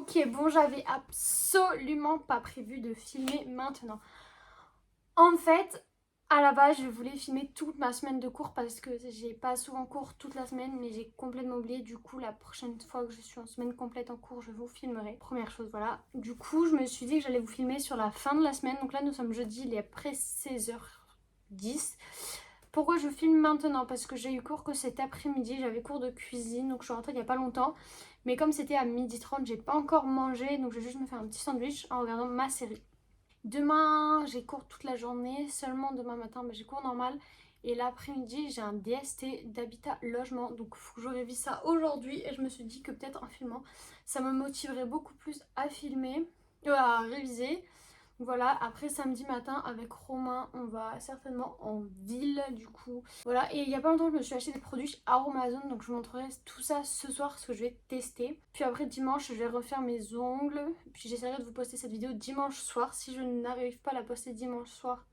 Ok, bon, j'avais absolument pas prévu de filmer maintenant. En fait, à la base, je voulais filmer toute ma semaine de cours parce que j'ai pas souvent cours toute la semaine, mais j'ai complètement oublié. Du coup, la prochaine fois que je suis en semaine complète en cours, je vous filmerai. Première chose, voilà. Du coup, je me suis dit que j'allais vous filmer sur la fin de la semaine. Donc là, nous sommes jeudi, il est après 16h10. Pourquoi je filme maintenant? Parce que j'ai eu cours que cet après-midi, j'avais cours de cuisine, donc je suis rentrée il n'y a pas longtemps. Mais comme c'était à 12h30, j'ai pas encore mangé, donc je vais juste me faire un petit sandwich en regardant ma série. Demain, j'ai cours toute la journée, seulement demain matin, j'ai cours normal. Et l'après-midi, j'ai un DST d'habitat logement, donc il faut que je révise ça aujourd'hui. Et je me suis dit que peut-être en filmant, ça me motiverait beaucoup plus à filmer, à réviser. Voilà, après samedi matin avec Romain, on va certainement en ville du coup. Voilà, et il y a pas longtemps je me suis acheté des produits chez Aromazone, donc je vous montrerai tout ça ce soir, ce que je vais tester. Puis après dimanche, je vais refaire mes ongles, puis j'essaierai de vous poster cette vidéo dimanche soir. Si je n'arrive pas à la poster dimanche soir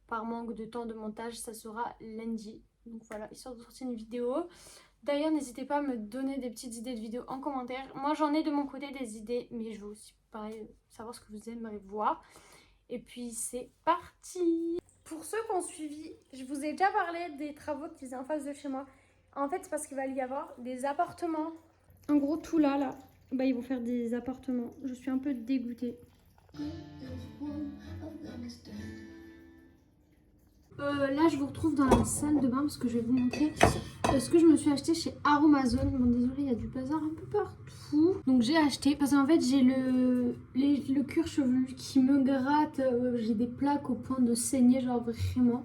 par manque de temps de montage, ça sera lundi. Donc voilà, histoire de sortir une vidéo. D'ailleurs, n'hésitez pas à me donner des petites idées de vidéos en commentaire. Moi j'en ai de mon côté des idées, mais je veux aussi pareil savoir ce que vous aimeriez voir. Et puis c'est parti! Pour ceux qui ont suivi, je vous ai déjà parlé des travaux qui faisaient en face de chez moi. En fait, c'est parce qu'il va y avoir des appartements. En gros, tout là, bah, ils vont faire des appartements. Je suis un peu dégoûtée. Là, je vous retrouve dans la salle de bain parce que je vais vous montrer ce que je me suis acheté chez Aromazone. Bon, désolé, il y a du bazar un peu partout. Donc, j'ai acheté parce qu'en fait, j'ai le cuir chevelu qui me gratte. J'ai des plaques au point de saigner, genre vraiment.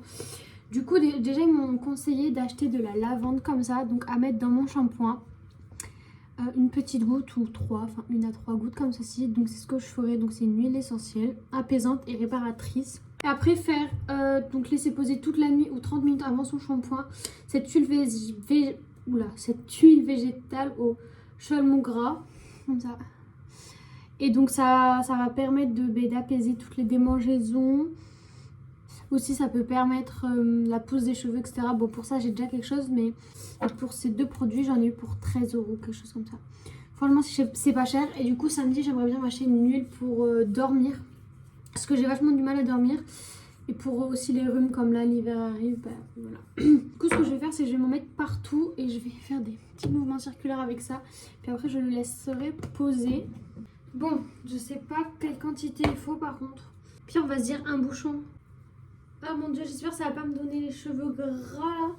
Du coup, déjà, ils m'ont conseillé d'acheter de la lavande comme ça, donc à mettre dans mon shampoing. Une petite goutte ou trois, enfin 1 à 3 gouttes comme ceci. Donc, c'est ce que je ferai. Donc, c'est une huile essentielle, apaisante et réparatrice. Et après faire, donc laisser poser toute la nuit ou 30 minutes avant son shampoing, cette huile végétale au chaulmon gras, comme ça. Et donc ça va permettre d'apaiser toutes les démangeaisons. Aussi ça peut permettre la pousse des cheveux, etc. Bon, pour ça j'ai déjà quelque chose, mais pour ces deux produits j'en ai eu pour 13 €, quelque chose comme ça. Franchement c'est pas cher. Et du coup samedi j'aimerais bien m'acheter une huile pour dormir, parce que j'ai vachement du mal à dormir. Et pour aussi les rhumes, comme là l'hiver arrive, bah voilà. Du coup, ce que je vais faire, c'est que je vais m'en mettre partout et je vais faire des petits mouvements circulaires avec ça. Puis après, je le laisserai poser. Bon, je sais pas quelle quantité il faut par contre. Puis on va se dire un bouchon. Ah mon dieu, j'espère que ça va pas me donner les cheveux gras là.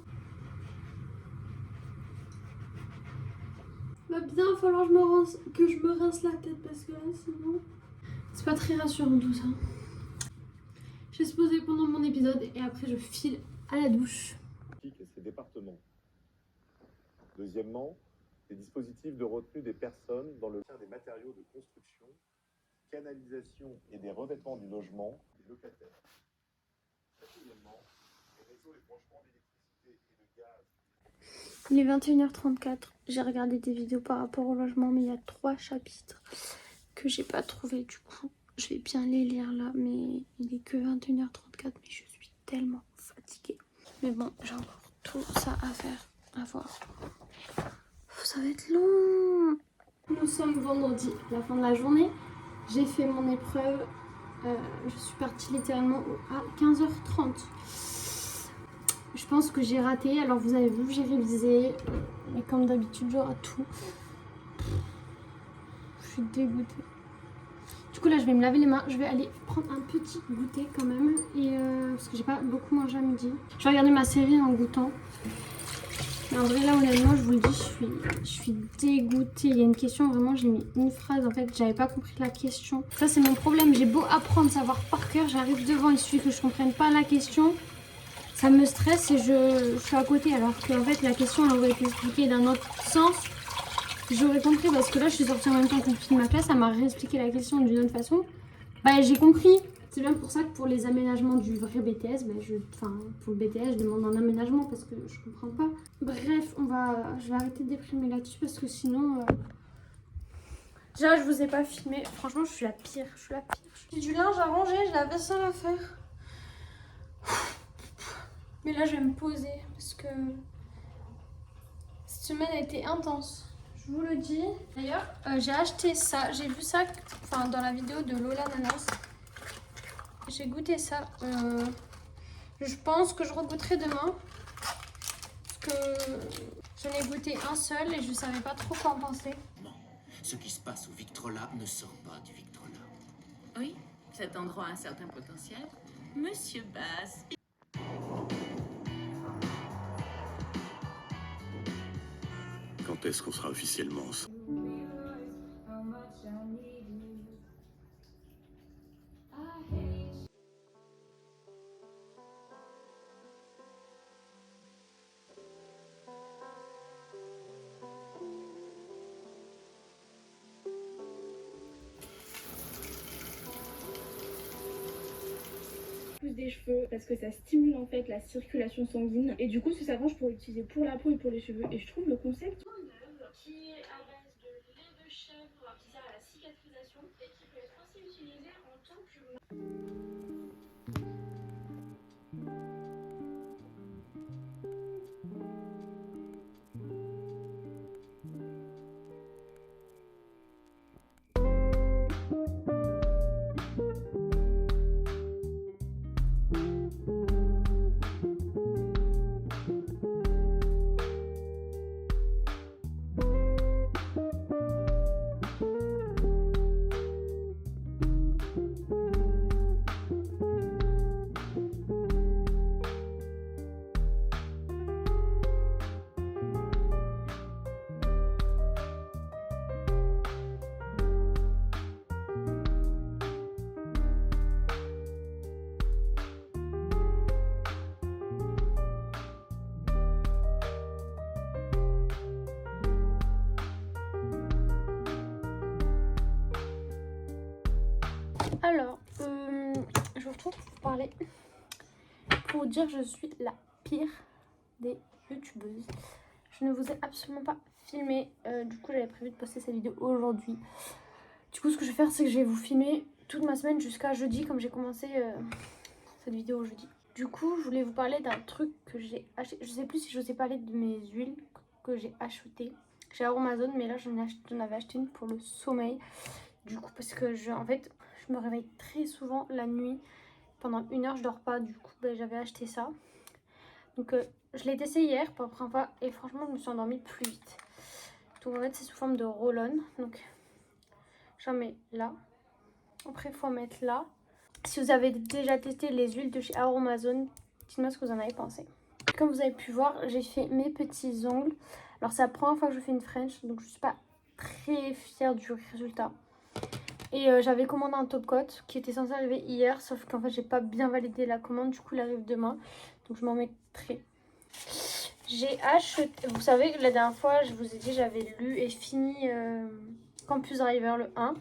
Va bien falloir que je me rince la tête parce que là sinon c'est pas très rassurant tout ça. Je vais se poser pendant mon épisode et après je file à la douche. Et ses départements. Deuxièmement, des dispositifs de retenue des personnes dans le des matériaux de construction, canalisation et des revêtements du logement des locataires. Quatrièmement, les réseaux et branchements d'électricité et de gaz. Il est 21h34. J'ai regardé des vidéos par rapport au logement, mais il y a 3 chapitres que j'ai pas trouvé. Du coup, je vais bien les lire là, mais il est que 21h34. Mais je suis tellement fatiguée. Mais bon, j'ai encore tout ça à faire, à voir. Ça va être long. Nous sommes vendredi, la fin de la journée. J'ai fait mon épreuve. Je suis partie littéralement à 15h30. Je pense que j'ai raté. Alors vous avez vu, j'ai révisé. Mais comme d'habitude, je rate tout. Je suis dégoûtée. Du coup là, je vais me laver les mains. Je vais aller prendre un petit goûter quand même. Et parce que j'ai pas beaucoup mangé à midi. Je vais regarder ma série en goûtant. Mais en vrai là, honnêtement, je vous le dis, je suis dégoûtée. Il y a une question, vraiment, j'ai mis une phrase. En fait, j'avais pas compris la question. Ça, c'est mon problème. J'ai beau apprendre, savoir par cœur. J'arrive devant, il suffit que je comprenne pas la question. Ça me stresse et je suis à côté, alors qu'en fait la question elle aurait été expliquée d'un autre sens. J'aurais compris parce que là je suis sortie en même temps qu'une fille de ma classe, elle m'a réexpliqué la question d'une autre façon. Bah j'ai compris. C'est bien pour ça que pour les aménagements du vrai BTS, pour le BTS je demande un aménagement parce que je comprends pas. Bref, je vais arrêter de déprimer là-dessus parce que sinon... Déjà je vous ai pas filmé, franchement je suis la pire, J'ai du linge à ranger, j'ai la vaisselle à faire. Mais là, je vais me poser parce que cette semaine a été intense. Je vous le dis. D'ailleurs, j'ai acheté ça. J'ai vu ça dans la vidéo de Lola Nanas. J'ai goûté ça. Je pense que je regoûterai demain. Parce que j'en ai goûté un seul et je savais pas trop quoi en penser. Ce qui se passe au Victrola ne sort pas du Victrola. Oui, cet endroit a un certain potentiel. Monsieur Bass. Quand est-ce qu'on sera officiellement ensemble? Des cheveux parce que ça stimule en fait la circulation sanguine et du coup ce savon je pourrais l'utiliser pour la peau et pour les cheveux et je trouve le concept qui est à base de lait de chèvre qui sert à la cicatrisation et qui peut être aussi utilisé en tant que... Alors, je vous retrouve pour vous parler. Pour vous dire que je suis la pire des youtubeuses. Je ne vous ai absolument pas filmé. Du coup, j'avais prévu de poster cette vidéo aujourd'hui. Du coup, ce que je vais faire, c'est que je vais vous filmer toute ma semaine jusqu'à jeudi, comme j'ai commencé cette vidéo jeudi. Du coup, je voulais vous parler d'un truc que j'ai acheté. Je sais plus si je vous ai parlé de mes huiles que j'ai achetées chez Amazon, mais là, j'en avais acheté une pour le sommeil. Du coup, parce que en fait, je me réveille très souvent la nuit. Pendant 1 heure, je dors pas. Du coup, j'avais acheté ça. Donc, je l'ai testé hier pour la première fois. Et franchement, je me suis endormie plus vite. Donc, en fait, c'est sous forme de roll-on. Donc, j'en mets là. Après, il faut en mettre là. Si vous avez déjà testé les huiles de chez Amazon, dites-moi ce que vous en avez pensé. Comme vous avez pu voir, j'ai fait mes petits ongles. Alors, c'est la première fois que je fais une French. Donc, je suis pas très fière du résultat. Et j'avais commandé un top coat qui était censé arriver hier, sauf qu'en fait j'ai pas bien validé la commande, du coup il arrive demain, donc je m'en mettrai. J'ai acheté, vous savez que la dernière fois je vous ai dit j'avais lu et fini Campus Driver le 1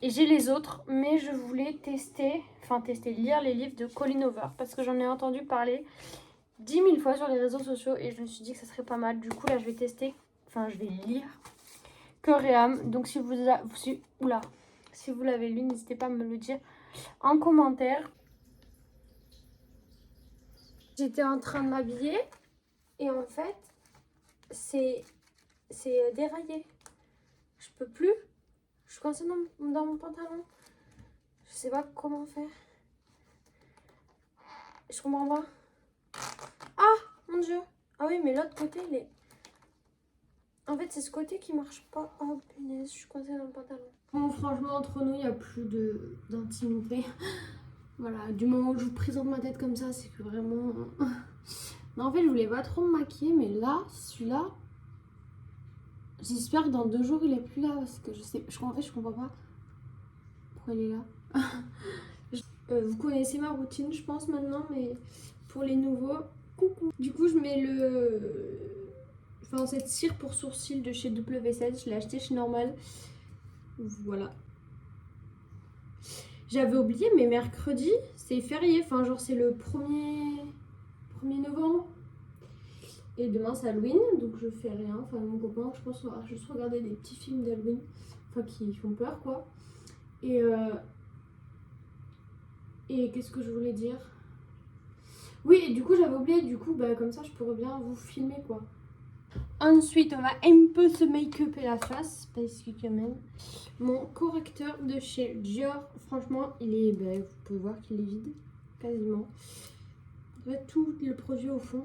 et j'ai les autres, mais je voulais lire les livres de Colleen Hoover parce que j'en ai entendu parler 10 000 fois sur les réseaux sociaux et je me suis dit que ça serait pas mal. Du coup là je vais tester, je vais lire Cœur et âme, donc si vous l'avez lu, n'hésitez pas à me le dire en commentaire. J'étais en train de m'habiller et en fait, c'est déraillé. Je peux plus. Je suis coincée dans mon pantalon. Je sais pas comment faire. Je comprends pas. Ah, mon Dieu. Ah oui, mais l'autre côté, il est... En fait, c'est ce côté qui marche pas. Oh, punaise, je suis coincée dans le pantalon. Bon, franchement, entre nous, il n'y a plus d'intimité. Voilà, du moment où je vous présente ma tête comme ça, c'est que vraiment... Non, en fait, je voulais pas trop me maquiller, mais là, celui-là... J'espère que dans 2 jours, il est plus là, parce que en fait, je comprends pas pourquoi il est là. Vous connaissez ma routine, je pense, maintenant, mais pour les nouveaux, coucou. Du coup, je mets cette cire pour sourcils de chez W7, je l'ai acheté chez Normal. Voilà. J'avais oublié, mais mercredi, c'est férié. C'est le 1er novembre. Et demain, c'est Halloween, donc je fais rien. Mon copain, je pense, on va juste regarder des petits films d'Halloween. Qui font peur, quoi. Et qu'est-ce que je voulais dire? Oui, et du coup, j'avais oublié. Du coup, comme ça, je pourrais bien vous filmer, quoi. Ensuite, on va un peu se make-upper la face parce que quand même, mon correcteur de chez Dior, franchement, il est, vous pouvez voir qu'il est vide, quasiment. En fait, tout le produit au fond.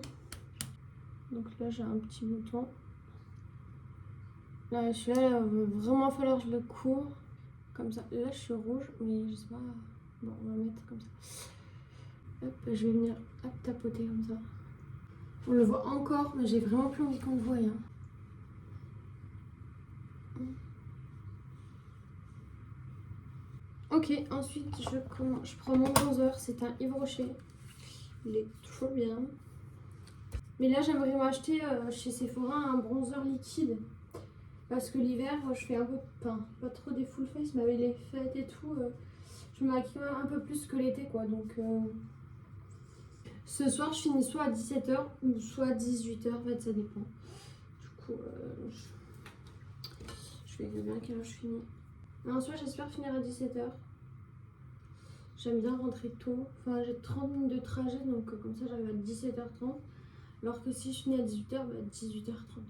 Donc là, j'ai un petit bouton. Là, celui-là, il va vraiment falloir que je le cours. Comme ça. Là, je suis rouge, mais je sais pas. Bon, on va mettre comme ça. Hop, je vais venir tapoter comme ça. On le voit encore, mais j'ai vraiment plus envie qu'on le voie. Hein. Ok, ensuite je prends mon bronzer, c'est un Yves Rocher. Il est trop bien. Mais là j'aimerais m'acheter chez Sephora un bronzer liquide. Parce que l'hiver je fais un peu, pas trop des full face, mais avec les fêtes et tout, je me maquille même un peu plus que l'été quoi. Donc ce soir je finis soit à 17h ou soit à 18h, en fait ça dépend. Du coup je vais bien quelle heure je finis. Mais en soi j'espère finir à 17h. J'aime bien rentrer tôt. Enfin j'ai 30 minutes de trajet donc comme ça j'arrive à 17h30. Alors que si je finis à 18h, 18h30 quoi.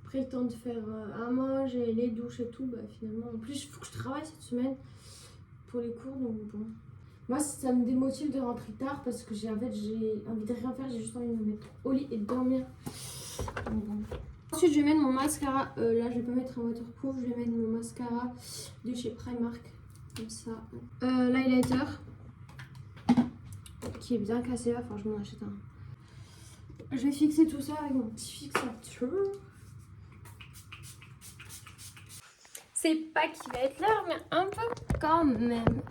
Après le temps de faire à manger, les douches et tout, finalement. En plus il faut que je travaille cette semaine pour les cours donc bon. Moi ça me démotive de rentrer tard parce que j'ai envie de rien faire, j'ai juste envie de me mettre au lit et de dormir. Donc, bon. Ensuite je vais mettre mon mascara, là je vais pas mettre un waterproof, je vais mettre mon mascara de chez Primark, comme ça. L'highlighter, qui est bien cassé, là, enfin je m'en achète un. Je vais fixer tout ça avec mon petit fixateur. C'est pas qui va être l'heure, mais un peu quand même.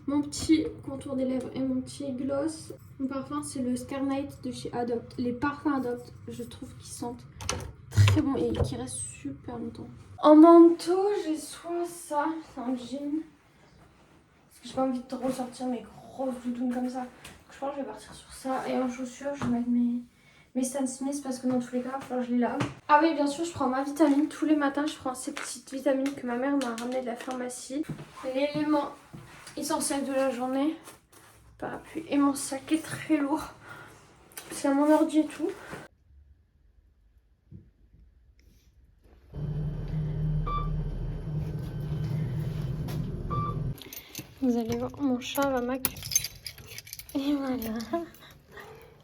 Mon petit contour des lèvres et mon petit gloss. Mon parfum c'est le Scar Night de chez Adopt. Les parfums Adopt, je trouve qu'ils sentent très bon et qui restent super longtemps. En manteau, j'ai soit ça, c'est un jean. Parce que j'ai pas envie de ressortir mes grosses doudounes comme ça. Donc, je pense que je vais partir sur ça. Et en chaussures, je vais mettre mes Stan Smith parce que dans tous les cas, je les lave. Ah oui, bien sûr, je prends ma vitamine. Tous les matins, je prends ces petites vitamines que ma mère m'a ramenées de la pharmacie. L'élément essentiel de la journée. Parapluie. Et mon sac est très lourd. Parce qu'il y a mon ordi et tout. Vous allez voir, mon chat va m'accueillir. Et voilà.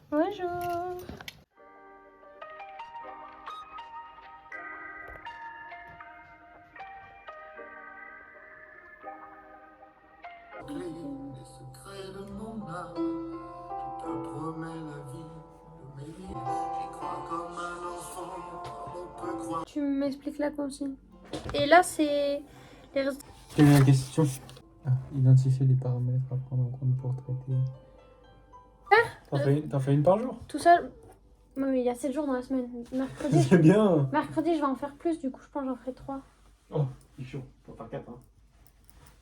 Bonjour. Les secrets de mon âme, je te promets la vie de mes vies. J'y crois comme un enfant, on peut croire. Tu m'expliques la consigne. Et là, c'est les résultats. Quelle est la question? Identifier les paramètres à prendre en compte pour traiter. T'en fais une par jour? Tout ça. Oui, mais il y a 7 jours dans la semaine. Mercredi. C'est bien. Mercredi, je vais en faire plus. Du coup, je pense que j'en ferai 3. Oh, c'est chaud. Faut faire 4. Hein.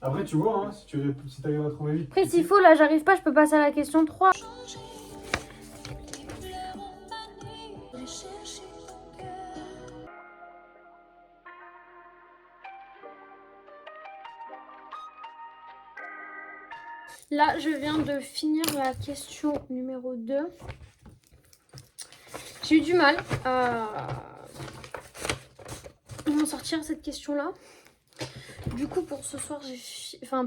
Après, tu vois, hein, si t'arrives à trouver vite. Après, s'il faut, là, j'arrive pas, je peux passer à la question 3. Là, je viens de finir la question numéro 2. J'ai eu du mal à m'en sortir cette question-là. Du coup, pour ce soir,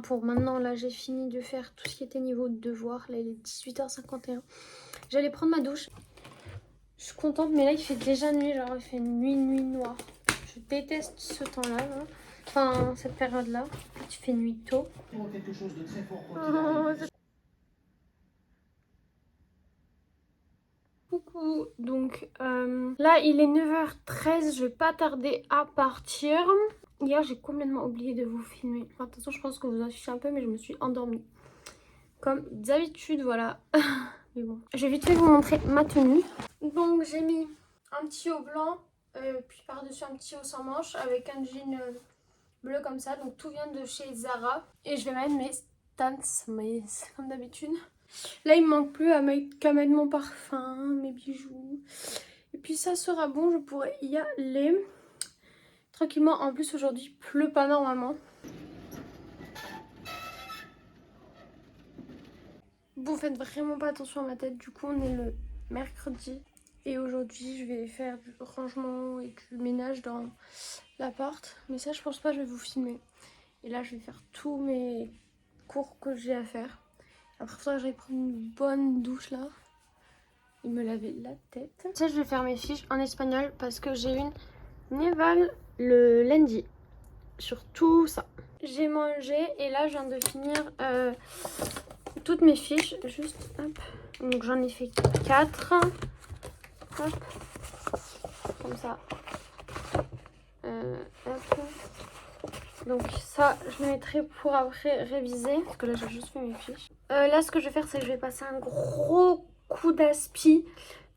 pour maintenant, là, j'ai fini de faire tout ce qui était niveau de devoir. Là, il est 18h51. J'allais prendre ma douche. Je suis contente, mais là, il fait déjà nuit. Genre, il fait nuit noire. Je déteste ce temps-là. Là. Enfin, cette période-là. Tu fais nuit tôt. Quelque chose de très fort Coucou, donc là il est 9h13, je vais pas tarder à partir. Hier j'ai complètement oublié de vous filmer. Enfin, de toute façon je pense que vous affichez un peu mais je me suis endormie. Comme d'habitude, voilà. Mais bon, je vais vite fait vous montrer ma tenue. Donc j'ai mis un petit haut blanc, puis par-dessus un petit haut sans manche avec un jean bleu comme ça. Donc tout vient de chez Zara. Et je vais mettre mes Stans, mais c'est comme d'habitude. Là, il me manque plus qu'à mettre mon parfum, mes bijoux. Et puis ça sera bon, je pourrai y aller tranquillement. En plus, aujourd'hui, il pleut pas normalement. Vous faites vraiment pas attention à ma tête. Du coup, on est le mercredi Et aujourd'hui, je vais faire du rangement et du ménage dans l'appart. Mais ça, je pense pas, je vais vous filmer. Et là, je vais faire tous mes cours que j'ai à faire. Après, il faudra que j'aille prendre une bonne douche là. Et me laver la tête. Ça, je vais faire mes fiches en espagnol parce que j'ai une éval le lundi. Sur tout ça. J'ai mangé et là, je viens de finir toutes mes fiches. Juste, hop. Donc, j'en ai fait 4. Hop. Comme ça. Hop. Donc ça, je le mettrai pour après réviser. Parce que là, j'ai juste fait mes fiches. Là, ce que je vais faire, c'est que je vais passer un gros coup d'aspi.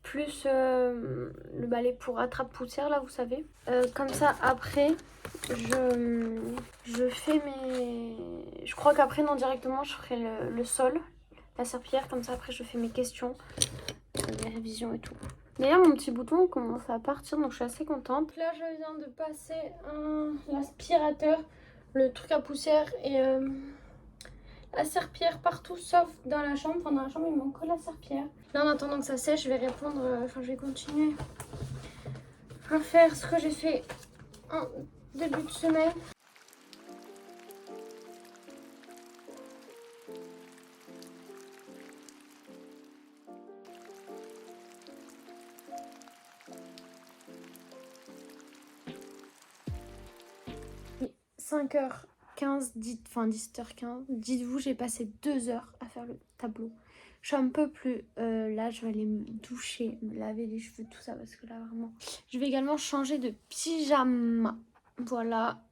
Plus le balai pour attrape-poussière, là, vous savez. Comme ça, après, je fais mes... Je crois qu'après, non, directement, je ferai le sol. La serpillière. Comme ça, après, je fais mes questions. Les révisions et tout. D'ailleurs, mon petit bouton commence à partir, donc je suis assez contente. Là, je viens de passer l'aspirateur, le truc à poussière et la serpillière partout, sauf dans la chambre. Enfin, dans la chambre, il manque que la serpillière. Là, en attendant que ça sèche, je vais répondre, je vais continuer à faire ce que j'ai fait en début de semaine. Et 5h15, enfin 17h15, dites-vous, j'ai passé 2 heures à faire le tableau. Je suis un peu plus... là, je vais aller me doucher, me laver les cheveux, tout ça, parce que là, vraiment... Je vais également changer de pyjama. Voilà.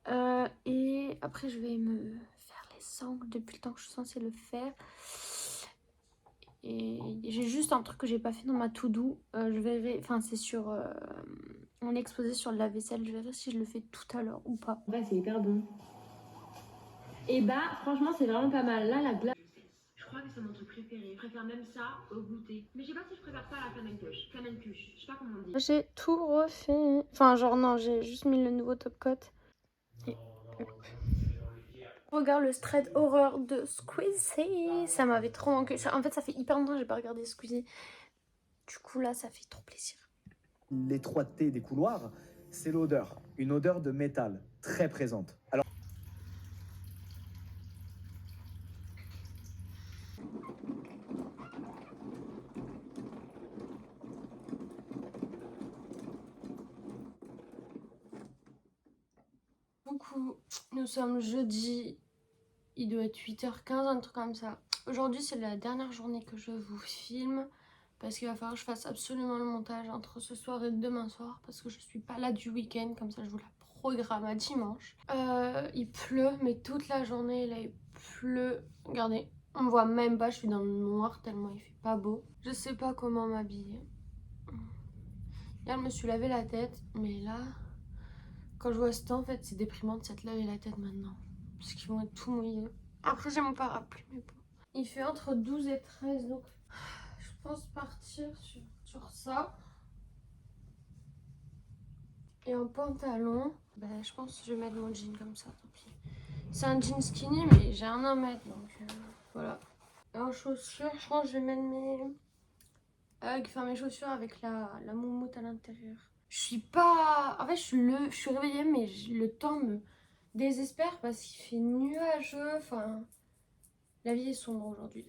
Et après, je vais me faire les ongles depuis le temps que je suis censée le faire. Et j'ai juste un truc que j'ai pas fait dans ma to-do. Je verrai... Enfin, c'est sur... mon exposé sur le lave-vaisselle. Je verrai si je le fais tout à l'heure ou pas. En vrai, c'est hyper bon. Et bah, franchement, c'est vraiment pas mal. Là, la glace... Je crois que c'est mon truc préféré. Je préfère même ça au goûter. Mais je sais pas si je préfère ça à la flamencuche. Flamencuche, je sais pas comment on dit. J'ai tout refait. Enfin, genre, non, j'ai juste mis le nouveau top coat. Et... Regarde le thread horreur de Squeezie. Ça m'avait trop manqué. En fait, ça fait hyper longtemps que j'ai pas regardé Squeezie. Du coup, là, ça fait trop plaisir. L'étroiteté des couloirs, c'est l'odeur. Une odeur de métal très présente. Alors... Coucou, nous sommes jeudi. Il doit être 8h15, un truc comme ça. Aujourd'hui, c'est la dernière journée que je vous filme. Parce qu'il va falloir que je fasse absolument le montage entre ce soir et demain soir. Parce que je suis pas là du week-end. Comme ça, je vous la programme à dimanche. Il pleut, mais toute la journée, là, il pleut. Regardez, on me voit même pas. Je suis dans le noir tellement il fait pas beau. Je sais pas comment m'habiller. Hier, je me suis lavé la tête. Mais là, quand je vois ce temps, en fait, c'est déprimant de s'être lavé la tête maintenant. Parce qu'ils vont être tout mouillés. Après, j'ai mon parapluie, mais bon. Il fait entre 12 et 13, donc... Je pense partir sur ça. Et un pantalon. Ben, je pense que je vais mettre mon jean comme ça, tant pis. C'est un jean skinny, mais j'ai rien à mettre, donc voilà. Et en chaussures, je pense que je vais mettre mes Ugg, enfin mes chaussures avec la moumoute à l'intérieur. Je suis pas... En fait, je suis réveillée, mais le temps me désespère parce qu'il fait nuageux. Enfin, la vie est sombre aujourd'hui.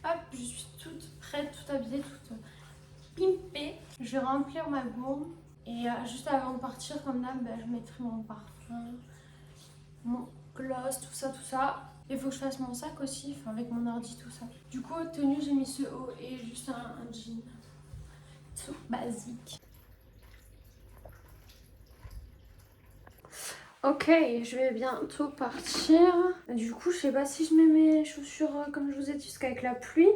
Hop, je suis toute prête, toute habillée, toute pimpée. Je vais remplir ma gourde. Et juste avant de partir, comme d'hab, je mettrai mon parfum, mon gloss, tout ça, tout ça. Il faut que je fasse mon sac aussi, enfin avec mon ordi, tout ça. Du coup, tenue, j'ai mis ce haut et juste un jean. Tout basique. Ok, je vais bientôt partir. Du coup, je sais pas si je mets mes chaussures, comme je vous ai dit, parce qu'avec la pluie,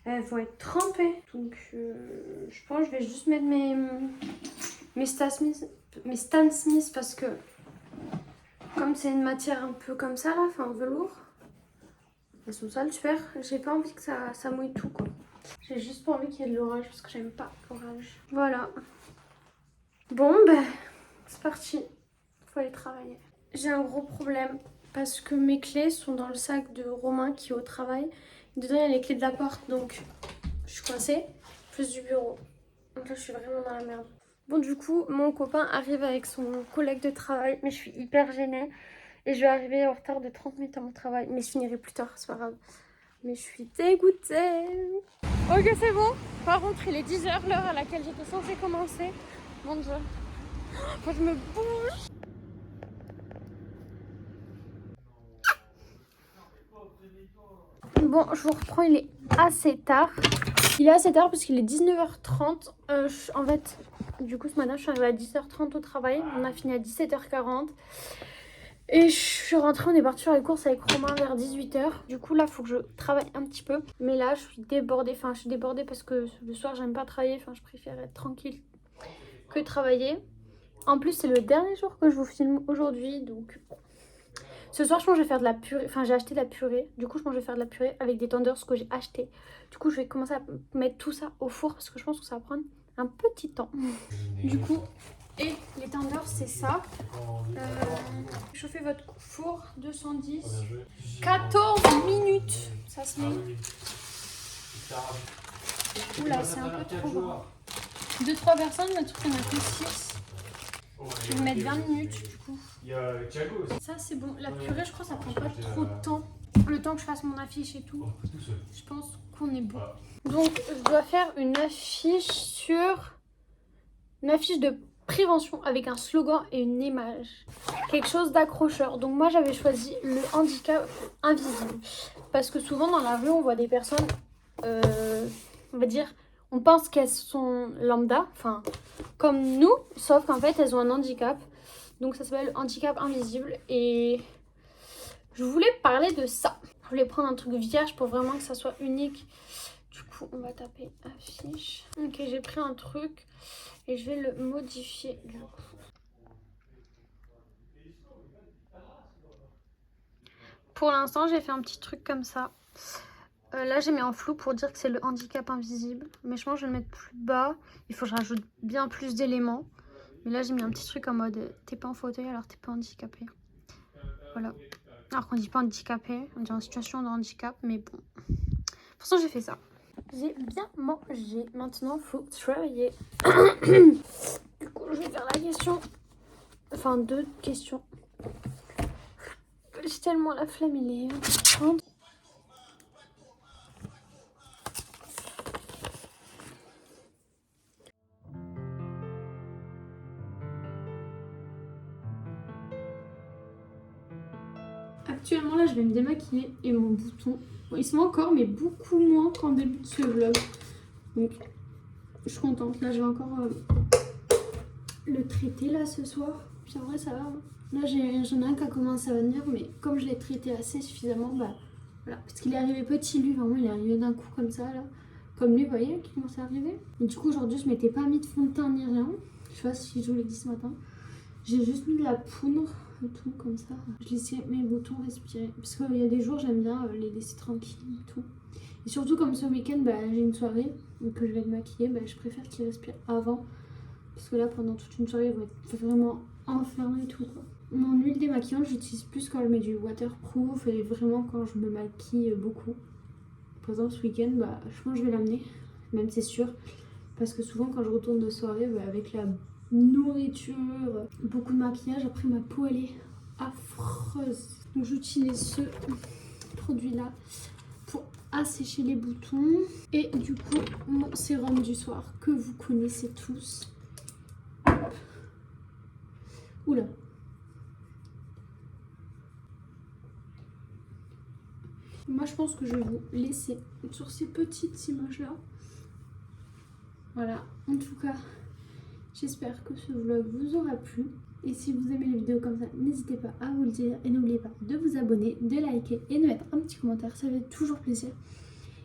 elles vont être trempées. Donc, je pense que je vais juste mettre mes Stan Smith parce que, comme c'est une matière un peu comme ça, là, enfin velours, elles sont sales, super. J'ai pas envie que ça mouille tout, quoi. J'ai juste pas envie qu'il y ait de l'orage parce que j'aime pas l'orage. Voilà. Bon, ben, c'est parti. Faut aller travailler. J'ai un gros problème parce que mes clés sont dans le sac de Romain qui est au travail Dedans, il y a les clés de la porte, donc je suis coincée. Plus du bureau. Donc là, je suis vraiment dans la merde. Bon, du coup, mon copain arrive avec son collègue de travail, mais je suis hyper gênée. Et je vais arriver en retard de 30 minutes à mon travail. Mais je finirai plus tard, c'est pas grave. Mais je suis dégoûtée. Ok, c'est bon. Par contre, il est 10h, l'heure à laquelle j'étais censée commencer. Mon Dieu. Faut que je me bouge. Bon, je vous reprends, il est assez tard. Il est assez tard parce qu'il est 19h30. En fait, du coup, ce matin, je suis arrivée à 10h30 au travail. On a fini à 17h40. Et je suis rentrée, on est parti faire les courses avec Romain vers 18h. Du coup, là, il faut que je travaille un petit peu. Mais là, je suis débordée. Enfin, je suis débordée parce que le soir, j'aime pas travailler. Enfin, je préfère être tranquille que travailler. En plus, c'est le dernier jour que je vous filme aujourd'hui. Donc, ce soir, je pense que je vais faire de la purée. Enfin, j'ai acheté de la purée. Du coup, je pense que je vais faire de la purée avec des tenders que j'ai acheté. Du coup, je vais commencer à mettre tout ça au four parce que je pense que ça va prendre un petit temps. Du coup, et les tenders, c'est ça. Chauffez votre four 210. 14 minutes. Ça se met. Oula, c'est un peu trop grand. 2-3 personnes, mais tout, on a que 6. Je vais mettre 20 minutes du coup. Il y a Thiago aussi. Ça c'est bon. La purée, je crois que ça prend pas trop de temps. Le temps que je fasse mon affiche et tout. Je pense qu'on est bon. Donc je dois faire une affiche de prévention avec un slogan et une image. Quelque chose d'accrocheur. Donc moi j'avais choisi le handicap invisible. Parce que souvent dans la rue on voit des personnes, on va dire, on pense qu'elles sont lambda, enfin comme nous, sauf qu'en fait elles ont un handicap. Donc ça s'appelle handicap invisible et je voulais parler de ça. Je voulais prendre un truc vierge pour vraiment que ça soit unique. Du coup on va taper affiche. Ok, j'ai pris un truc et je vais le modifier du coup. Pour l'instant j'ai fait un petit truc comme ça. Là j'ai mis en flou pour dire que c'est le handicap invisible. Mais je pense que je vais le mettre plus bas. Il faut que je rajoute bien plus d'éléments. Mais là j'ai mis un petit truc en mode t'es pas en fauteuil alors t'es pas handicapé. Voilà. Alors qu'on dit pas handicapé, on dit en situation de handicap. Mais bon. Pour l'instant j'ai fait ça. J'ai bien mangé. Maintenant faut travailler. Du coup je vais faire la question. Enfin 2 questions. J'ai tellement la flemme, il est 30. Actuellement là je vais me démaquiller et mon bouton, bon, il se met encore mais beaucoup moins qu'en début de ce vlog. Donc je suis contente, là je vais encore le traiter là ce soir. Puis en vrai ça va. Là j'en ai un qui a commencé à venir mais comme je l'ai traité assez suffisamment, bah voilà. Parce qu'il est arrivé petit lui, vraiment il est arrivé d'un coup comme ça là. Comme lui vous voyez qui commence à arriver. Et du coup aujourd'hui je m'étais pas mis de fond de teint ni rien. Je sais pas si je vous l'ai dit ce matin. J'ai juste mis de la poudre et tout comme ça. Je laissais mes boutons respirer. Parce qu'il y a des jours j'aime bien les laisser tranquilles et tout. Et surtout comme ce week-end bah, j'ai une soirée et que je vais me maquiller, bah, je préfère qu'ils respirent avant. Parce que là pendant toute une soirée ils vont être vraiment enfermés et tout quoi. Mon huile démaquillante j'utilise plus quand je mets du waterproof et vraiment quand je me maquille beaucoup. Par exemple ce week-end bah, je pense que je vais l'amener, même c'est sûr. Parce que souvent quand je retourne de soirée bah, avec la nourriture, beaucoup de maquillage, après ma peau elle est affreuse. Donc j'utilise ce produit là pour assécher les boutons. Et du coup mon sérum du soir que vous connaissez tous. Oula. Moi je pense que je vais vous laisser sur ces petites images là. Voilà, en tout cas j'espère que ce vlog vous aura plu. Et si vous aimez les vidéos comme ça, n'hésitez pas à vous le dire. Et n'oubliez pas de vous abonner, de liker et de mettre un petit commentaire. Ça fait toujours plaisir.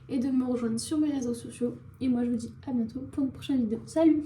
Et de me rejoindre sur mes réseaux sociaux. Et moi je vous dis à bientôt pour une prochaine vidéo. Salut!